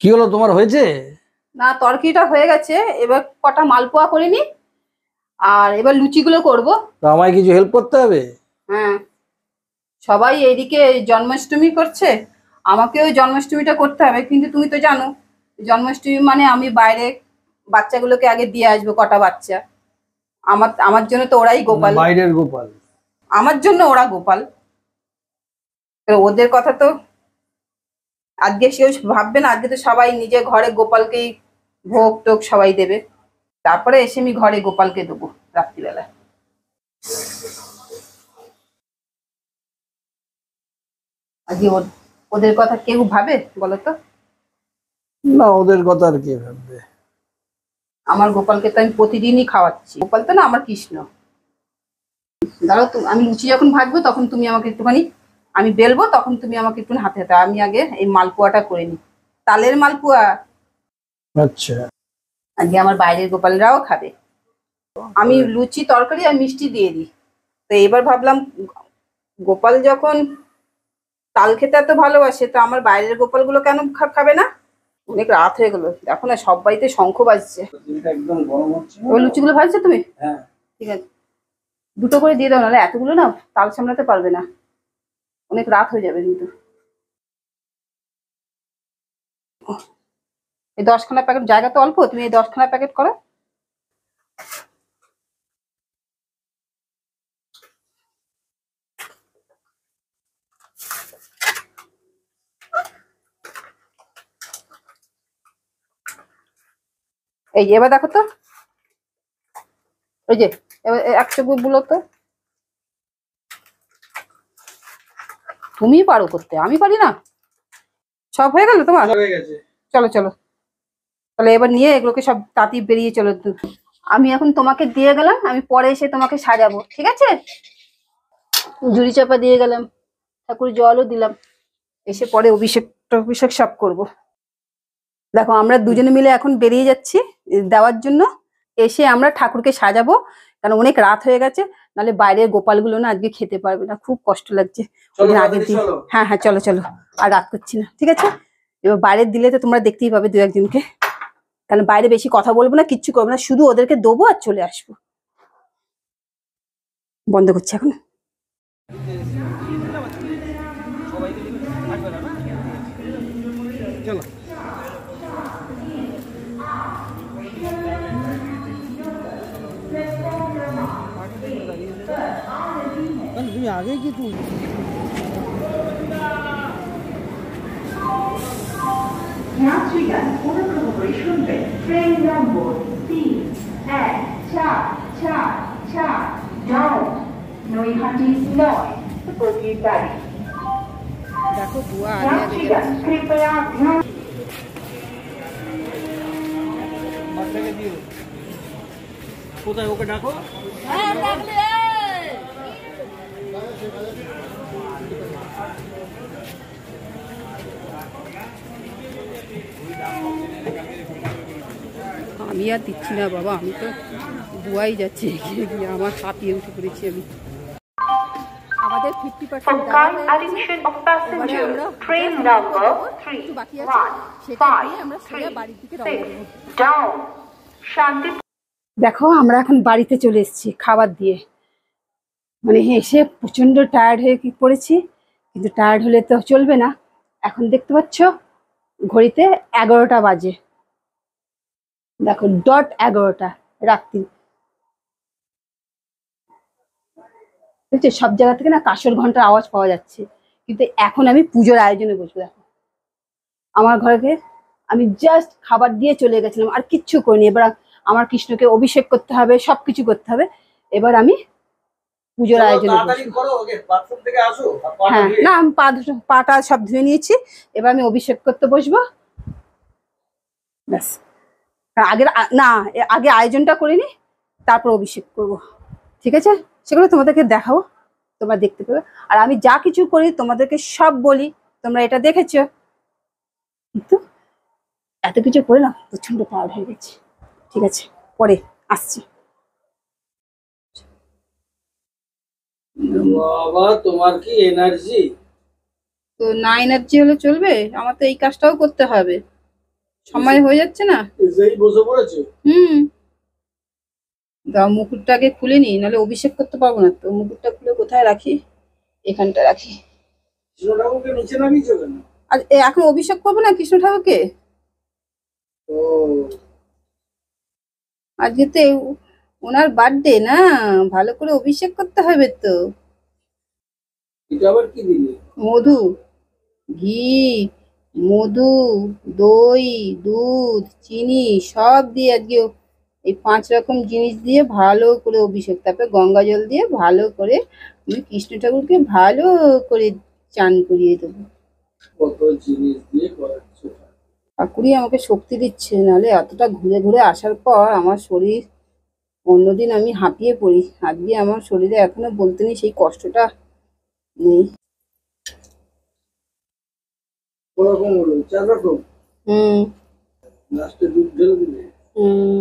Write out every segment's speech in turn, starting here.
কি হলো তোমার, হয়েছে? না, তরকারিটা হয়ে গেছে, এবার কটা মালপোয়া করে নি, আর এবার লুচিগুলো করব। তো আমায় কিছু হেল্প করতে হবে? হ্যাঁ, সবাই এইদিকে জন্মাষ্টমী করছে, আমাকেও জন্মাষ্টমীটা করতে হবে, কিন্তু তুমি তো জানো জন্মাষ্টমী মানে আমি বাইরে বাচ্চাগুলোকে আগে দিয়ে আসবো, কটা বাচ্চা। আমার আমার জন্য তো ওরাই গোপাল, বাইরের গোপাল। আমার জন্য ওরা গোপাল। তো ওদের কথা তো আজকে কেউ ভাববে না, আজকে তো সবাই নিজে ঘরে গোপালকেই ভোগ টোগ সবাই দেবে, তারপরে এসে আমি ঘরে গোপালকে দেবো রাত্রিবেলা। আজকে ওদের কথা কেউ ভাবে বলো তো? না, ওদের কথা আর কে ভাববে। আমার গোপালকে তো আমি প্রতিদিনই খাওয়াচ্ছি, গোপাল তো না আমার কৃষ্ণ। দাঁড়াও, আমি লুচি যখন ভাজবো তখন তুমি আমাকে একটুখানি, আমি বেলবো তখন তুমি আমাকে একটু হাতে হাতে, আমি আগে এই মালপোয়াটা করে নিই, তালের মালপোয়া। আচ্ছা, আজকে আমার বাইরের গোপালরাও খাবে। আমি লুচি তরকারি আর মিষ্টি দিয়ে দিই। তো এবার ভাবলাম গোপাল যখন তাল খেতে এত ভালোবাসে, তো আমার বাইরের গোপালগুলো কেন খাবে না? অনেক রাত হয়ে গেলো, দেখো না সব বাড়িতে শঙ্খ বাজছে। একদম গরম হচ্ছে। ওই লুচিগুলো ভাজছো তুমি? হ্যাঁ, ঠিক আছে, দুটো করে দিয়ে দাও, নাহলে এতগুলো না তাল সামলাতে পারবে না, অনেক রাত হয়ে যাবে কিন্তু। এই 10খানা প্যাকেট, জায়গা তো অল্প, তুমি এই 10খানা প্যাকেট করো। এই যে এবার দেখো তো, ওই যে এবার একশো গুলো তো তুমিই পারো করতে, আমি পারি না। সব হয়ে গেল তোমার? হয়ে গেছে। চলো চলো, তাহলে এবার নিয়ে এগুলোকে সব তাঁতি বেরিয়ে চলো। আমি এখন তোমাকে দিয়ে গেলাম, আমি পরে এসে তোমাকে সাজাবো, ঠিক আছে? ঝুড়ি চাপা দিয়ে গেলাম, ঠাকুর জলও দিলাম, এসে পরে অভিষেক অভিষেক সব করব। দেখো আমরা দুজনে মিলে এখন বেরিয়ে যাচ্ছি দেওয়ার জন্য, এসে আমরা ঠাকুরকে সাজাবো, কারণ অনেক রাত হয়ে গেছে, নাহলে বাইরের গোপালগুলো না আজকে খেতে পারবে না, খুব কষ্ট লাগছে ওদিন আগের দিন। হ্যাঁ হ্যাঁ, চলো চলো, আর রাত করছি না, ঠিক আছে? এবার বাইরের দিলে তো তোমরা দেখতেই পাবে দু একজনকে, কারণ বাইরে বেশি কথা বলবো না, কিচ্ছু করবো না, শুধু ওদেরকে দেবো আর চলে আসবো। বন্ধ করছি এখন। চলো। তুমি আগে কি তুই যাত্রীগণ অনুগ্রহ শুনবেন, ট্রেন নম্বর 31444 ডাউন নৈহাটি 9 বগির গাড়ি। দেখো বুয়া যাত্রীগণ কৃপয়া ধ্যান। কোথায় ওকে ডাকো? আমি আর দিচ্ছি না বাবা, আমি তো বুয়াই যাচ্ছি, এগিয়ে গিয়ে আমার হাতিয়ে উঠে পড়েছি আমি। আমাদের 50% বাকি আছে, সেটা দিয়ে আমরা সোজা বাড়ির দিকে রওনা দেবো। দেখো আমরা এখন বাড়িতে চলে এসেছি খাবার দিয়ে, মানে এসে প্রচন্ড টায়ার্ড হয়ে পড়েছি, কিন্তু টায়ার্ড হলে তো চলবে না। এখন দেখতে পাচ্ছ ঘড়িতে 11টা বাজে, দেখো ডট 11টা রাত্রি। বুঝছো, সব জায়গা থেকে না কাঁসর ঘন্টার আওয়াজ পাওয়া যাচ্ছে, কিন্তু এখন আমি পুজোর আয়োজনে বসবো। দেখো আমার ঘরে আমি জাস্ট খাবার দিয়ে চলে গেছিলাম, আর কিচ্ছু করিনি। এবার আমার কৃষ্ণকে অভিষেক করতে হবে, সবকিছু করতে হবে, এবার আমি পুজোর আয়োজনে বসবো। হ্যাঁ, না আমি পাটা সব ধুয়ে নিয়েছি, এবার আমি অভিষেক করতে বসবো, ব্যাস। আগে না, আগে আয়োজনটা করিনি, তারপর অভিষেক করব, ঠিক আছে? সেগুলো তোমাদেরকে দেখাবো, তোমরা দেখতে পাবে। আর আমি যা কিছু করি তোমাদেরকে সব বলি, তোমরা এটা দেখেছো, কিন্তু এত কিছু করে না প্রচন্ড টায়ার্ড হয়ে গেছে। ঠিক আছে, পরে আসছি। বাবা, তোমার কি এনার্জি! তো না এনার্জি হলে চলবে, আমার তো এই কাজটাও করতে হবে। সময় হয়ে যাচ্ছে না। এসেই বসে পড়েছে। হুম, দাও মুকুটটাকে খুলে নি, নাহলে অভিষেক করতে পারবো না তো। মুকুটটা খুলে কোথায় রাখি? এখানটা রাখি। কৃষ্ণ ঠাকুরকে নিচে নামিয়েছো কেন? আর এখন অভিষেক করবো না কৃষ্ণ ঠাকুরকে? ও, আজকে তো ওনার বার্থডে না, ভালো করে অভিষেক করতে হবে তো। এটা আবার কি দিলে? মধু, ঘি, মধু, দই, দুধ, চিনি সব দিয়ে আজকে এই 5 রকম জিনিস দিয়ে ভালো করে অভিষেক, তারপরে গঙ্গা জল দিয়ে ভালো করে আমি কৃষ্ণ ঠাকুরকে ভালো করে চান করিয়ে দেবো। কত জিনিস দিয়ে করাচ্ছ। ঠাকুরই আমাকে শক্তি দিচ্ছে, নাহলে এতটা ঘুরে ঘুরে আসার পর আমার শরীর, অন্যদিন আমি হাঁপিয়ে পড়ি, আজকে আমার শরীরে এখনো বলতে নেই সেই কষ্টটা নেই। ওরকম হলো 4 রকম। হুম লাস্টে দুধ ঢেলে দিলে। হুম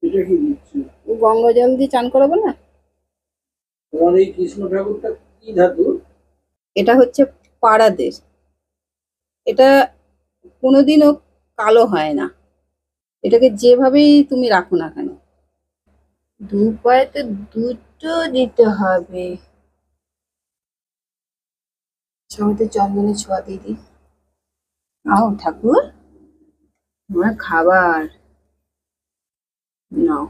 এটা কি দিচ্ছি? গঙ্গা জল দিয়ে চান করাবো না? তোমার এই কৃষ্ণ ঠাকুরটা কি ধাতু? এটা হচ্ছে পাড়াদের, এটা কোনোদিনও কালো হয় না, এটাকে যেভাবেই তুমি রাখো না কেন। দুপায়েতে দুটো দিতে হবে। সবাইতে চন্দনের ছোঁয়া দিয়ে দিই। আও ঠাকুর, আমার খাবার নাও।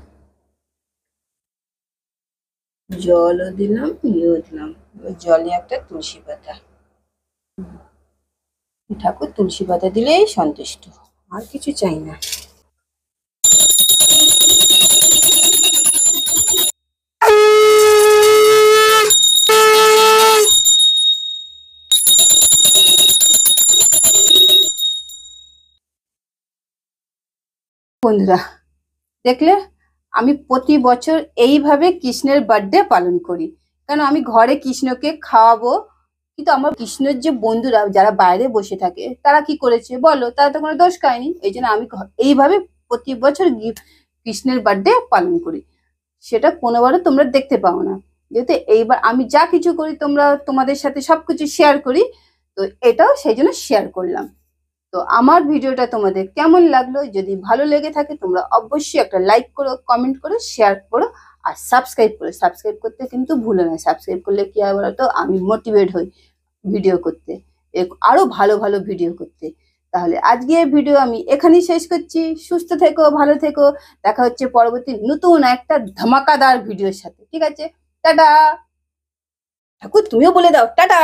জলও দিলাম, ইয়েও দিলাম। ওই জলে একটা তুলসী পাতা। ঠাকুর তুলসী পাতা দিলেই সন্তুষ্ট, আর কিছু চাই না। বন্ধুরা দেখলে, আমি প্রতি বছর এইভাবে কৃষ্ণের বার্থডে পালন করি, কারণ আমি ঘরে কৃষ্ণকে খাওয়াবো। কিন্তু আমার কৃষ্ণের যে বন্ধুরা যারা বাইরে বসে থাকে তারা কি করেছে বলো? তারা তো কোনো দোষ খায়নি। এই জন্য আমি এইভাবে প্রতি বছর কৃষ্ণের বার্থডে পালন করি। সেটা কোনোবারও তোমরা দেখতে পাও না, যেহেতু এইবার আমি যা কিছু করি তোমরা তোমাদের সাথে সবকিছু শেয়ার করি, তো এটাও সেই জন্য শেয়ার করলাম। তো আমার ভিডিওটা তোমাদের কেমন লাগলো? যদি ভালো লেগে থাকে তোমরা অবশ্যই একটা লাইক করো, কমেন্ট করো, শেয়ার করো, আর সাবস্ক্রাইব করো। সাবস্ক্রাইব করতে কিন্তু ভুলো না। সাবস্ক্রাইব করলে কি হয় বলো তো, আমি মোটিভেট হই ভিডিও করতে, আরো ভালো ভালো ভিডিও করতে। তাহলে আজকে এই ভিডিও আমি এখানেই শেষ করছি। সুস্থ থেকো, ভালো থেকো। দেখা হচ্ছে পরবর্তী নতুন একটা ধামাকাদার ভিডিওর সাথে। ঠিক আছে, টাটা। ঠাকুর তুমিও বলে দাও টাটা।